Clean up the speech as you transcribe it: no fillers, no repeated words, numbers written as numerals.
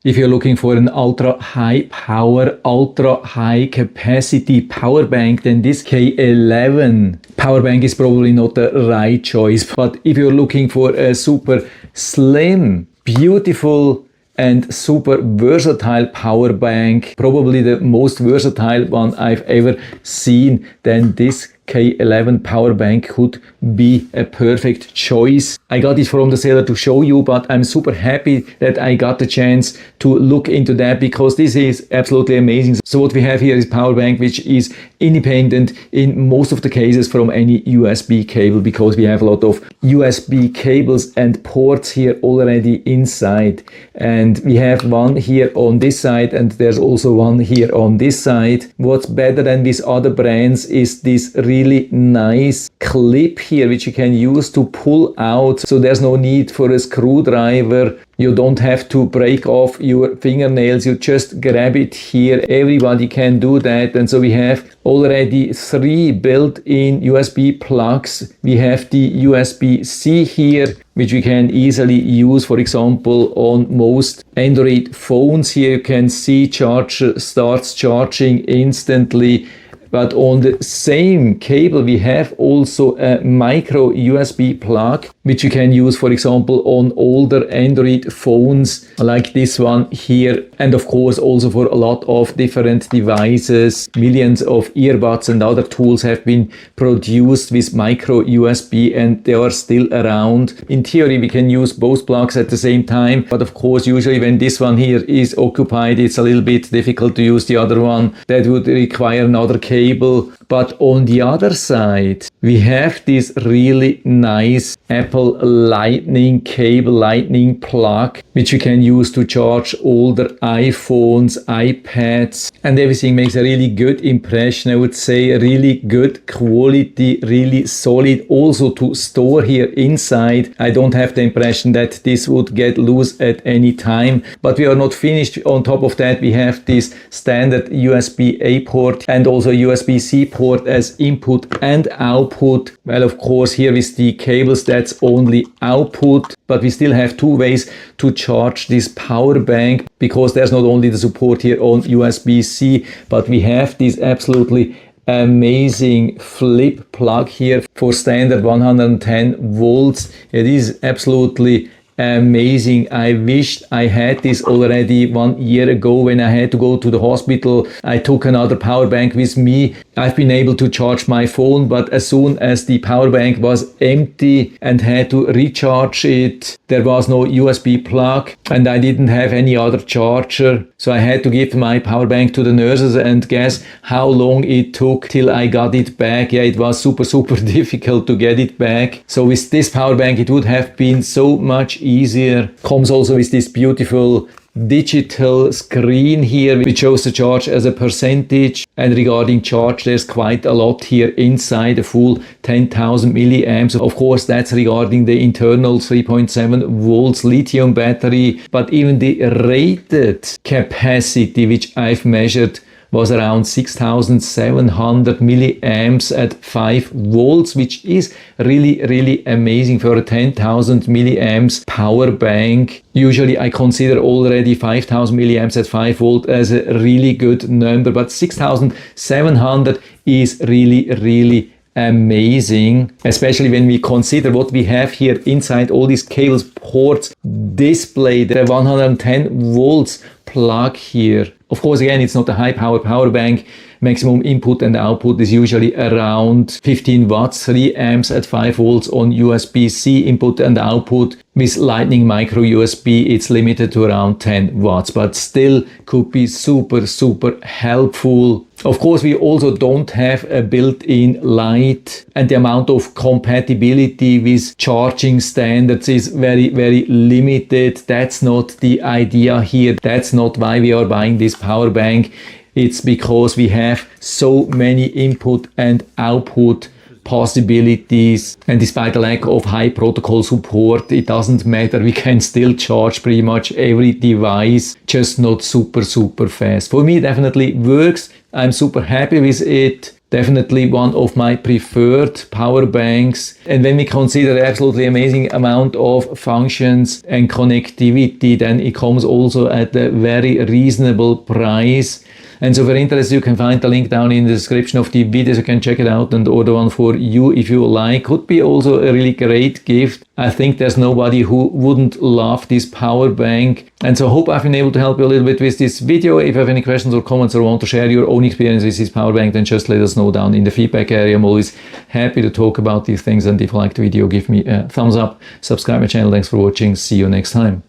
if you're looking for an ultra high power, ultra high capacity power bank, then this K11 power bank is probably not the right choice. But if you're looking for a super slim, beautiful and super versatile power bank, probably the most versatile one I've ever seen, then this K11 power bank could be a perfect choice. I got it from the seller to show you, but I'm super happy that I got the chance to look into that because this is absolutely amazing. So what we have here is power bank which is independent in most of the cases from any USB cable, because we have a lot of USB cables and ports here already inside. And we have one here on this side and there's also one here on this side. What's better than with other brands is this really nice clip here which you can use to pull out, so there's no need for a screwdriver. You don't have to break off your fingernails, you just grab it here. Everybody can do that. And so we have already 3 built-in USB plugs. We have the USB-C here, which we can easily use, for example, on most Android phones. Here you can see charger starts charging instantly. But on the same cable we have also a micro USB plug which you can use, for example, on older Android phones like this one here, and of course also for a lot of different devices. Millions of earbuds and other tools have been produced with micro USB and they are still around. In theory we can use both plugs at the same time, but of course usually when this one here is occupied it's a little bit difficult to use the other one. That would require another cable. But on the other side we have this really nice Apple Lightning cable, Lightning plug, which you can use to charge older iPhones, iPads, and everything makes a really good impression. I would say a really good quality, really solid. Also to store here inside, I don't have the impression that this would get loose at any time. But we are not finished. On top of that we have this standard USB-A port and also USB-C port as input and output. Well, of course here with the cables that's only output, but we still have 2 ways to charge this power bank, because there's not only the support here on USB-C, but we have this absolutely amazing flip plug here for standard 110 volts. It is absolutely amazing. I wished I had this already 1 year ago when I had to go to the hospital. I took another power bank with me. I've been able to charge my phone, but as soon as the power bank was empty and had to recharge it, there was no USB plug and I didn't have any other charger. So I had to give my power bank to the nurses, and guess how long it took till I got it back. Yeah, it was super difficult to get it back. So with this power bank it would have been so much easier. Comes also with this beautiful digital screen here which shows the charge as a percentage, and regarding charge there's quite a lot here inside, a full 10,000 milliamps. Of course that's regarding the internal 3.7 volts lithium battery, but even the rated capacity which I've measured was around 6,700 milliamps at 5 volts, which is really amazing for a 10,000 milliamps power bank. Usually I consider already 5,000 milliamps at 5 volt as a really good number, but 6,700 is really amazing, especially when we consider what we have here inside all these cables, ports, display, the 110 volts plug here. Of course, again, it's not a high power bank. Maximum input and output is usually around 15 watts, 3 amps at 5 volts on USB-C input and output. With Lightning micro USB, it's limited to around 10 watts, but still could be super helpful. Of course, we also don't have a built-in light, and the amount of compatibility with charging standards is very limited. That's not the idea here. That's not why we are buying this power bank. It's because we have so many input and output possibilities, and despite the lack of high protocol support, it doesn't matter. We can still charge pretty much every device, just not super fast. For me, it definitely works. I'm super happy with it. Definitely one of my preferred power banks. And when we consider the absolutely amazing amount of functions and connectivity, then it comes also at a very reasonable price. And so if you're interested, you can find the link down in the description of the video, so you can check it out and order one for you if you like. Could be also a really great gift. I think there's nobody who wouldn't love this power bank. And so I hope I've been able to help you a little bit with this video. If you have any questions or comments or want to share your own experience with this power bank, then just let us know down in the feedback area. I'm always happy to talk about these things. And if you liked the video, give me a thumbs up, subscribe my channel. Thanks for watching. See you next time.